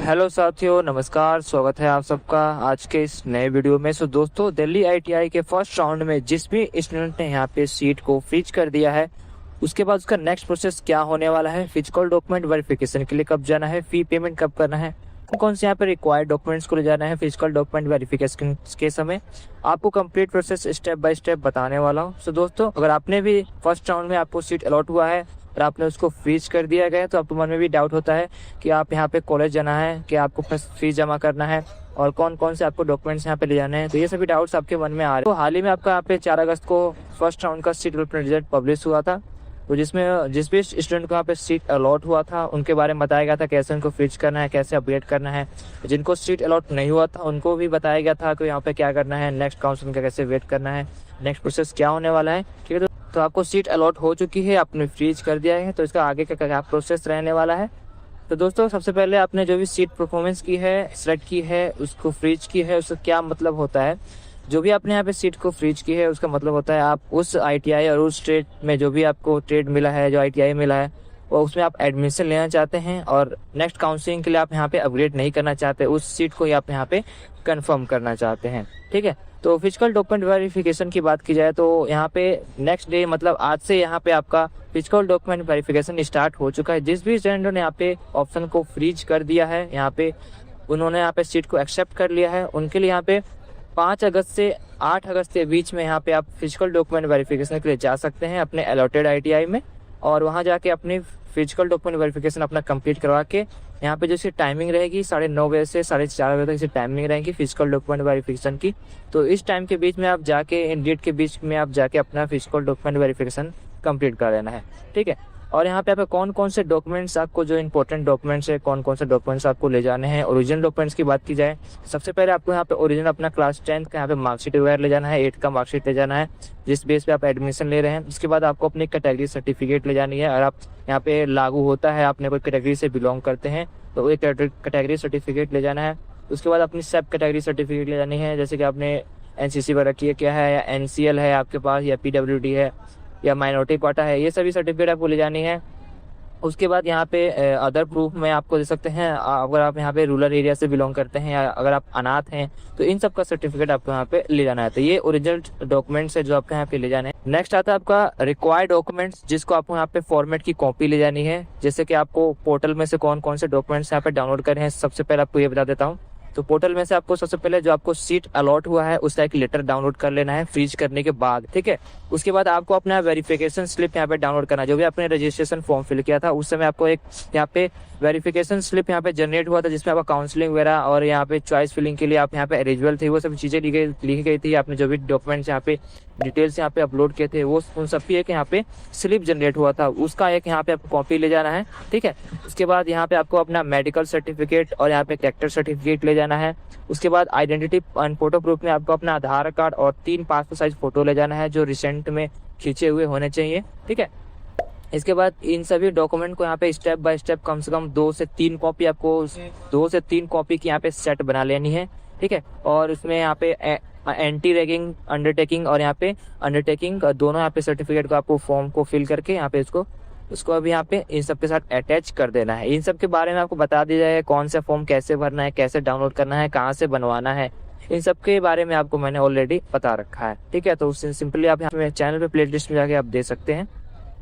Hello साथियों, नमस्कार। स्वागत है आप सबका आज के इस नए वीडियो में। दोस्तों, दिल्ली आईटीआई के फर्स्ट राउंड में जिस भी स्टूडेंट ने यहाँ पे सीट को फ्रीज कर दिया है, उसके बाद उसका नेक्स्ट प्रोसेस क्या होने वाला है, फिजिकल डॉक्यूमेंट वेरिफिकेशन के लिए कब जाना है, फी पेमेंट कब करना है, कौन से यहाँ पे रिक्वायर्ड डॉक्यूमेंट्स को ले जाना है फिजिकल डॉक्यूमेंट वेरिफिकेशन के समय, आपको complete process step by step बताने वाला हूँ। दोस्तों, अगर आपने भी फर्स्ट राउंड में आपको सीट अलॉट हुआ है और आपने उसको फ्रीज कर दिया गया है, तो आपके मन में भी डाउट होता है कि आप यहाँ पे कॉलेज जाना है, कि आपको फीस जमा करना है और कौन कौन से आपको डॉक्यूमेंट्स यहाँ पे ले जाने हैं। तो ये सभी डाउट्स आपके मन में आ रहे हैं। तो हाल ही में आपका यहाँ पे 4 अगस्त को फर्स्ट राउंड का सीट अलॉटमेंट रिजल्ट पब्लिश हुआ था, तो जिसमें जिस भी स्टूडेंट को यहाँ पे सीट अलॉट हुआ था उनके बारे में बताया गया था कैसे उनको फ्रीज करना है, कैसे अपडेट करना है। जिनको सीट अलॉट नहीं हुआ था उनको भी बताया गया था कि यहाँ पे क्या करना है, नेक्स्ट काउंसलिंग का कैसे वेट करना है, नेक्स्ट प्रोसेस क्या होने वाला है। ठीक है, तो आपको सीट अलॉट हो चुकी है, आपने फ्रीज कर दिया है, तो इसका आगे का क्या प्रोसेस रहने वाला है। तो दोस्तों, सबसे पहले आपने जो भी सीट परफॉर्मेंस की है, सेलेक्ट की है, उसको फ्रीज की है, उसका क्या मतलब होता है। जो भी आपने यहाँ पे सीट को फ्रीज की है उसका मतलब होता है आप उस आईटीआई और उस ट्रेड में जो भी आपको ट्रेड मिला है, जो आईटीआई मिला है, वो उसमें आप एडमिशन लेना चाहते हैं और नेक्स्ट काउंसलिंग के लिए आप यहाँ पे अपग्रेड नहीं करना चाहते, उस सीट को ही आप यहाँ पे कंफर्म करना चाहते हैं। ठीक है, तो फिजिकल डॉक्यूमेंट वेरिफिकेशन की बात की जाए तो यहाँ पे नेक्स्ट डे मतलब आज से यहाँ पे आपका फिजिकल डॉक्यूमेंट वेरिफिकेशन स्टार्ट हो चुका है। जिस भी स्टूडेंट ने यहाँ पे ऑप्शन को फ्रीज कर दिया है, यहाँ पे उन्होंने यहाँ पे सीट को एक्सेप्ट कर लिया है, उनके लिए यहाँ पे 5 अगस्त से 8 अगस्त के बीच में यहाँ पे आप फिजिकल डॉक्यूमेंट वेरिफिकेशन के लिए जा सकते हैं अपने अलॉटेड आईटीआई में, और वहाँ जाके अपनी फिजिकल डॉक्यूमेंट वेरिफिकेशन अपना कंप्लीट करवा के यहाँ पे जैसे टाइमिंग रहेगी 9:30 बजे से 4:30 बजे तक जैसे टाइमिंग रहेगी फिजिकल डॉक्यूमेंट वेरिफिकेशन की। तो इस टाइम के बीच में आप जाके, इन डेट के बीच में आप जाके अपना फिजिकल डॉक्यूमेंट वेरिफिकेशन कंप्लीट कर लेना है। ठीक है, और यहाँ पे कौन कौन से डॉक्यूमेंट्स आपको, जो इंपॉर्टेंट डॉक्यूमेंट्स है, कौन कौन से डॉक्यूमेंट्स आपको ले जाने हैं। ओरिजिनल डॉक्यूमेंट्स की बात की जाए, सबसे पहले आपको यहाँ पे ओरिजिनल अपना क्लास 10 का यहाँ पे मार्कशीट वगैरह ले जाना है, 8 का मार्कशीट ले जाना है जिस बेस पे आप एडमिशन ले रहे हैं। उसके बाद आपको अपनी कैटेगरी सर्टिफिकेट ले जानी है, और आप यहाँ पे लागू होता है आपने कोई कैटेगरी से बिलोंग करते हैं तो एक कैटेगरी सर्टिफिकेट ले जाना है। उसके बाद अपनी सब कैटेगरी सर्टिफिकेट ले जानी है, जैसे कि आपने एनसीसी वगैरह किया क्या है, या एनसीएल है आपके पास, या पीडब्ल्यूडी है, या माइनॉरिटी कोटा है, ये सभी सर्टिफिकेट आपको ले जानी है। उसके बाद यहाँ पे अदर प्रूफ में आपको दे सकते हैं, अगर आप यहाँ पे रूरल एरिया से बिलोंग करते हैं या अगर आप अनाथ हैं तो इन सब का सर्टिफिकेट आपको यहाँ पे ले जाना है। तो ये ओरिजिनल डॉक्यूमेंट्स है जो आपको यहाँ पे ले जाने हैं। नेक्स्ट आता है आपका रिक्वायर्ड डॉक्यूमेंट्स, जिसको आपको यहाँ पे फॉर्मेट की कॉपी ले जानी है। जैसे कि आपको पोर्टल में से कौन कौन से डॉक्यूमेंट्स यहाँ पे डाउनलोड करने हैं, सबसे पहले आपको ये बता देता हूँ। तो पोर्टल में से आपको सबसे पहले जो आपको सीट अलॉट हुआ है उसका एक लेटर डाउनलोड कर लेना है फ्रीज करने के बाद। ठीक है, उसके बाद आपको अपना वेरिफिकेशन स्लिप यहाँ पे डाउनलोड करना है। जो भी आपने रजिस्ट्रेशन फॉर्म फिल किया था उस समय आपको एक यहाँ पे वेरिफिकेशन स्लिप यहाँ पे जनरेट हुआ था, जिसमें आपका काउंसलिंग वगैरह और यहाँ पे चॉइस फिलिंग के लिए आप यहाँ पे एलिजिबल थे, वो सब चीजें लिखी गई थी। आपने जो भी डॉक्यूमेंट्स यहाँ पे डिटेल्स यहाँ पे अपलोड किए थे वो उन सब की एक यहाँ पे स्लिप जनरेट हुआ था, उसका एक यहाँ पे आपको कॉपी ले जाना है। ठीक है, उसके बाद यहाँ पे आपको अपना मेडिकल सर्टिफिकेट और यहाँ पे कैरेक्टर सर्टिफिकेट ले जाना है। उसके बाद आइडेंटिटी एंड फोटो प्रूफ में आपको अपना आधार कार्ड और 3 पासपोर्ट साइज फोटो ले जाना है जो रिसेंट में खींचे हुए होने चाहिए। ठीक है, इसके बाद इन सभी डॉक्यूमेंट को यहाँ पे स्टेप बाय स्टेप कम से कम 2 से 3 कॉपी आपको 2 से 3 कॉपी की यहाँ पे सेट बना लेनी है। ठीक है, और उसमें यहाँ पे एंटी रैगिंग अंडरटेकिंग और यहाँ पे अंडरटेकिंग दोनों यहाँ पे सर्टिफिकेट को आपको फॉर्म को फिल करके यहाँ पे उसको अभी यहाँ पे इन सब के साथ अटैच कर देना है। इन सब के बारे में आपको बता दिया जाए, कौन सा फॉर्म कैसे भरना है, कैसे डाउनलोड करना है, कहाँ से बनवाना है, इन सब के बारे में आपको मैंने ऑलरेडी बता रखा है। ठीक है, तो उससे सिंपली आप यहाँ पे चैनल पे प्लेलिस्ट में जाके आप दे सकते हैं।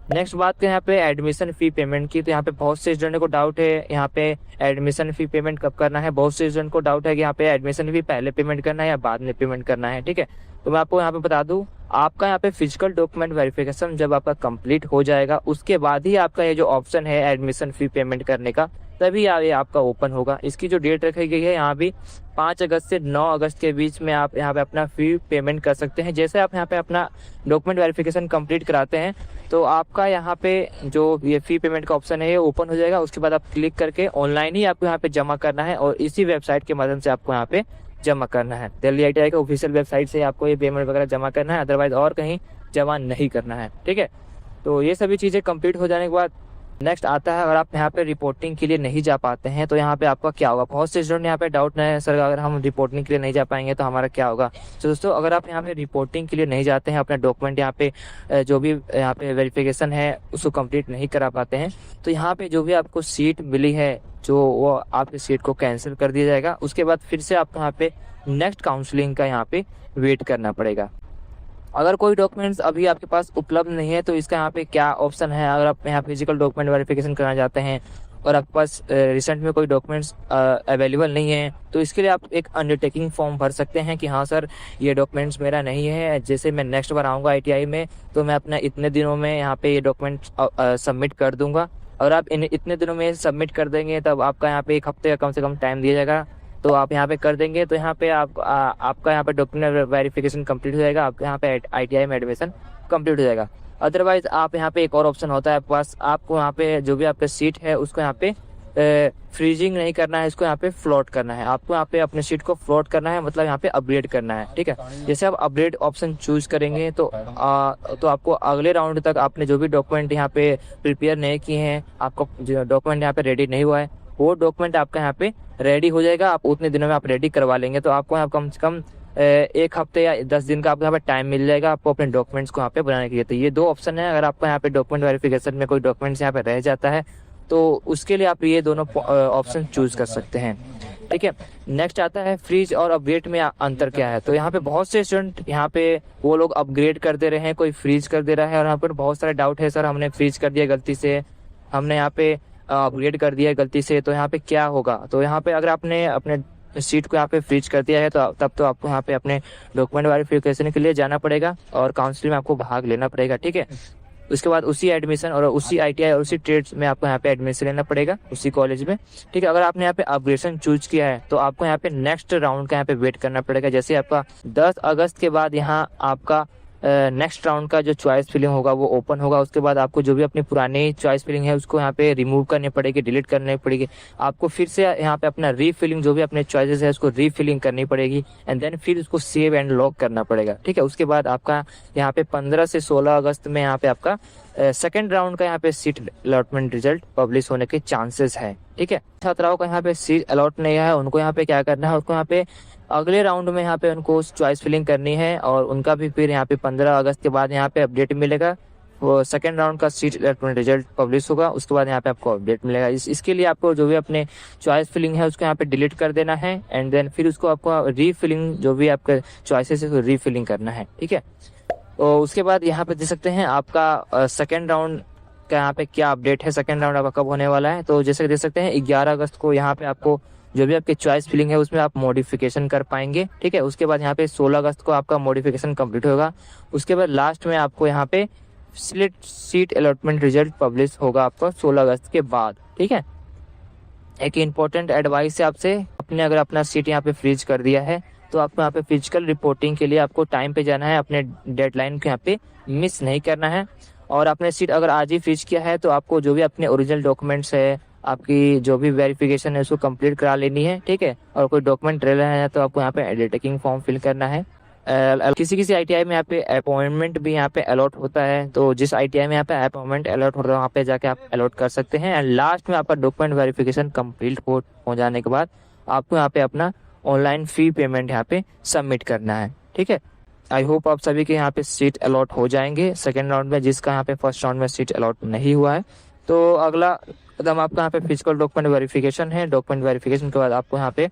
नेक्स्ट बात है यहाँ पे एडमिशन फी पेमेंट की। तो यहाँ पे बहुत से स्टूडेंट को डाउट है यहाँ पे एडमिशन फी पेमेंट कब करना है। बहुत से स्टूडेंट को डाउट है कि यहाँ पे एडमिशन फी पहले पेमेंट करना है या बाद में पेमेंट करना है। ठीक है, तो मैं आपको यहाँ पे बता दूं, आपका यहाँ पे फिजिकल डॉक्यूमेंट वेरिफिकेशन जब आपका कंप्लीट हो जाएगा उसके बाद ही आपका ये जो ऑप्शन है एडमिशन फी पेमेंट करने का, तभी ये आपका ओपन होगा। इसकी जो डेट रखी गई है यहाँ भी 5 अगस्त से 9 अगस्त के बीच में आप यहाँ पे अपना फी पेमेंट कर सकते हैं। जैसे आप यहाँ पे अपना डॉक्यूमेंट वेरिफिकेशन कंप्लीट कराते हैं तो आपका यहाँ पे जो ये फी पेमेंट का ऑप्शन है ये ओपन हो जाएगा। उसके बाद आप क्लिक करके ऑनलाइन ही आपको यहाँ पे जमा करना है और इसी वेबसाइट के माध्यम से आपको यहाँ पे जमा करना है। दिल्ली आईटीआई का ऑफिशियल वेबसाइट से आपको ये पेमेंट वगैरह जमा करना है, अदरवाइज और कहीं जमा नहीं करना है। ठीक है, तो ये सभी चीज़ें कंप्लीट हो जाने के बाद नेक्स्ट आता है, अगर आप यहाँ पे रिपोर्टिंग के लिए नहीं जा पाते हैं तो यहाँ पे आपका क्या होगा। बहुत से स्टूडेंट यहाँ पे डाउट नहीं है सर, अगर हम रिपोर्टिंग के लिए नहीं जा पाएंगे तो हमारा क्या होगा। तो दोस्तों अगर आप यहाँ पे रिपोर्टिंग के लिए नहीं जाते हैं, अपना डॉक्यूमेंट यहाँ पे जो भी यहाँ पे वेरिफिकेशन है उसको कंप्लीट नहीं करा पाते हैं, तो यहाँ पे जो भी आपको सीट मिली है जो वो आपकी सीट को कैंसिल कर दिया जाएगा। उसके बाद फिर से आपको यहाँ पे नेक्स्ट काउंसलिंग का यहाँ पे वेट करना पड़ेगा। अगर कोई डॉक्यूमेंट्स अभी आपके पास उपलब्ध नहीं है तो इसका यहाँ पे क्या ऑप्शन है, अगर आप यहाँ फिजिकल डॉक्यूमेंट वेरिफिकेशन करना चाहते हैं और आपके पास रिसेंट में कोई डॉक्यूमेंट्स अवेलेबल नहीं है, तो इसके लिए आप एक अंडरटेकिंग फॉर्म भर सकते हैं कि हाँ सर ये डॉक्यूमेंट्स मेरा नहीं है, जैसे मैं नेक्स्ट बार आऊँगा ITI में तो मैं अपना इतने दिनों में यहाँ पे ये डॉक्यूमेंट्स सबमिट कर दूंगा। और आप इतने दिनों में सबमिट कर देंगे तब आपका यहाँ पे 1 हफ्ते का कम से कम टाइम दिया जाएगा, तो आप यहाँ पे कर देंगे तो यहाँ पे आपका यहाँ पे डॉक्यूमेंट वेरिफिकेशन कंप्लीट हो जाएगा, आपके यहाँ पे ITI में एडमिशन कंप्लीट हो जाएगा। अदरवाइज आप यहाँ पे एक और ऑप्शन होता है आपके पास, आपको यहाँ पे जो भी आपका सीट है उसको यहाँ पे फ्रीजिंग नहीं करना है, इसको यहाँ पे फ्लोट करना है। आपको यहाँ पे अपने सीट को फ्लोट करना है, मतलब यहाँ पे अपग्रेड करना है, ठीक है। जैसे आप अपग्रेड ऑप्शन चूज करेंगे तो आपको अगले राउंड तक आपने जो भी डॉक्यूमेंट यहाँ पे प्रिपेयर नहीं किए हैं, आपका जो डॉक्यूमेंट यहाँ पे रेडी नहीं हुआ है, वो डॉक्यूमेंट आपका यहाँ पे रेडी हो जाएगा। आप उतने दिनों में आप रेडी करवा लेंगे तो आपको यहाँ कम से कम 1 हफ्ते या 10 दिन का आपको यहाँ पे टाइम मिल जाएगा आपको अपने डॉक्यूमेंट्स को यहाँ पे बनाने के लिए। तो ये 2 ऑप्शन है, अगर आपको यहाँ पे डॉक्यूमेंट वेरिफिकेशन में कोई डॉक्यूमेंट्स यहाँ पे रह जाता है तो उसके लिए आप ये दोनों ऑप्शन चूज कर सकते हैं, ठीक है। नेक्स्ट आता है फ्रीज और अपग्रेड में अंतर क्या है। तो यहाँ पे बहुत से स्टूडेंट यहाँ पे वो लोग अपग्रेड कर दे रहे हैं, कोई फ्रीज कर दे रहा है, और यहाँ पर बहुत सारे डाउट है, सर हमने फ्रीज कर दिया गलती से, हमने यहाँ पे अपग्रेड कर दिया गलती से, तो यहाँ पे क्या होगा। तो यहाँ पे अगर आपने अपने सीट को यहाँ पे फ्रीज कर दिया है तो तब तो आपको यहाँ पे अपने डॉक्यूमेंट वेरिफिकेशन के लिए जाना पड़ेगा और काउंसलिंग में आपको भाग लेना पड़ेगा, ठीक है। उसके बाद उसी एडमिशन और उसी ITI और उसी ट्रेड्स में आपको यहाँ पे एडमिशन लेना पड़ेगा उसी कॉलेज में, ठीक है। अगर आपने यहाँ पे अपग्रेडेशन चूज किया है तो आपको यहाँ पे नेक्स्ट राउंड का यहाँ पे वेट करना पड़ेगा। जैसे आपका 10 अगस्त के बाद यहाँ आपका नेक्स्ट राउंड का जो चॉइस फिलिंग होगा वो ओपन होगा। उसके बाद आपको जो भी अपनी पुरानी चॉइस फिलिंग है उसको यहाँ पे रिमूव करनी पड़ेगी, डिलीट करनी पड़ेगी। आपको फिर से यहाँ पे अपना रीफिलिंग जो भी अपने चॉइसेस है उसको रीफिलिंग करनी पड़ेगी एंड देन फिर उसको सेव एंड लॉक करना पड़ेगा, ठीक है। उसके बाद आपका यहाँ पे 15 से 16 अगस्त में यहाँ पे आपका सेकेंड राउंड का यहाँ पे सीट अलॉटमेंट रिजल्ट पब्लिश होने के चांसेस है, ठीक है। छात्राओं का यहाँ पे सीट अलॉट नहीं है, उनको यहाँ पे क्या करना है, उनको यहाँ पे अगले राउंड में यहाँ पे उनको चॉइस फिलिंग करनी है और उनका भी फिर यहाँ पे 15 अगस्त के बाद यहाँ पे अपडेट मिलेगा। वो सेकेंड राउंड का सीट अलॉटमेंट रिजल्ट पब्लिश होगा, उसके बाद यहाँ पे आपको अपडेट मिलेगा। इसके लिए आपको जो भी अपने चॉइस फिलिंग है उसको यहाँ पे डिलीट कर देना है एंड देन फिर उसको आपको रीफिलिंग जो भी आपके चॉइसेस है उसको रीफिलिंग करना है, ठीक है। तो उसके बाद यहाँ पे देख सकते हैं आपका सेकेंड राउंड का यहाँ पे क्या अपडेट है, सेकेंड राउंड आपका कब होने वाला है। तो जैसे देख सकते हैं 11 अगस्त को यहाँ पे आपको जो भी आपकी चॉइस फिलिंग है उसमें आप मॉडिफिकेशन कर पाएंगे, ठीक है। उसके बाद यहाँ पे 16 अगस्त को आपका मॉडिफिकेशन कंप्लीट होगा। उसके बाद लास्ट में आपको यहाँ पे सीट अलॉटमेंट रिजल्ट पब्लिश होगा आपका 16 अगस्त के बाद, ठीक है। एक इम्पोर्टेंट एडवाइस है आपसे, आपने अगर अपना सीट यहाँ पे फ्रीज कर दिया है तो आपको यहाँ पे फिजिकल रिपोर्टिंग के लिए आपको टाइम पे जाना है, अपने डेडलाइन को यहाँ पे मिस नहीं करना है। और आपने सीट अगर आज ही फ्रीज किया है तो आपको जो भी अपने ओरिजिनल डॉक्यूमेंट्स है, आपकी जो भी वेरिफिकेशन है उसको कंप्लीट करा लेनी है, ठीक है। और कोई डॉक्यूमेंट रह रहा है तो आपको यहाँ पे अंडरटेकिंग फॉर्म फिल करना है। किसी ITI में यहाँ पे अपॉइंटमेंट भी यहाँ पे अलॉट होता है, तो जिस ITI में यहाँ पे अपॉइंटमेंट अलॉट हो रहा है वहाँ पे जाके आप अलॉट कर सकते हैं। एंड लास्ट में आपका डॉक्यूमेंट वेरिफिकेशन कंप्लीट हो जाने के बाद आपको यहाँ पे अपना ऑनलाइन फी पेमेंट यहाँ पे सबमिट करना है, ठीक है। आई होप आप सभी के यहाँ पे सीट अलॉट हो जाएंगे सेकेंड राउंड में, जिसका यहाँ पे फर्स्ट राउंड में सीट अलॉट नहीं हुआ है। तो अगला कदम आपका यहाँ पे फिजिकल डॉक्यूमेंट वेरिफिकेशन है। डॉक्यूमेंट वेरिफिकेशन के बाद आपको यहाँ पे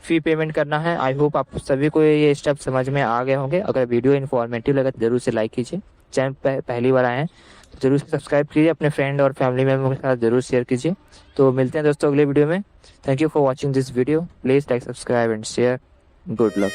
फी पेमेंट करना है। आई होप आप सभी को ये स्टेप समझ में आ गए होंगे। अगर वीडियो इन्फॉर्मेटिव लगे तो जरूर से लाइक कीजिए, चैनल पे पहली बार आए हैं तो जरूर से सब्सक्राइब कीजिए, अपने फ्रेंड और फैमिली मेम्बर के साथ जरूर शेयर कीजिए। तो मिलते हैं दोस्तों अगले वीडियो में। Thank you for watching this video, please like, subscribe and share. Good luck.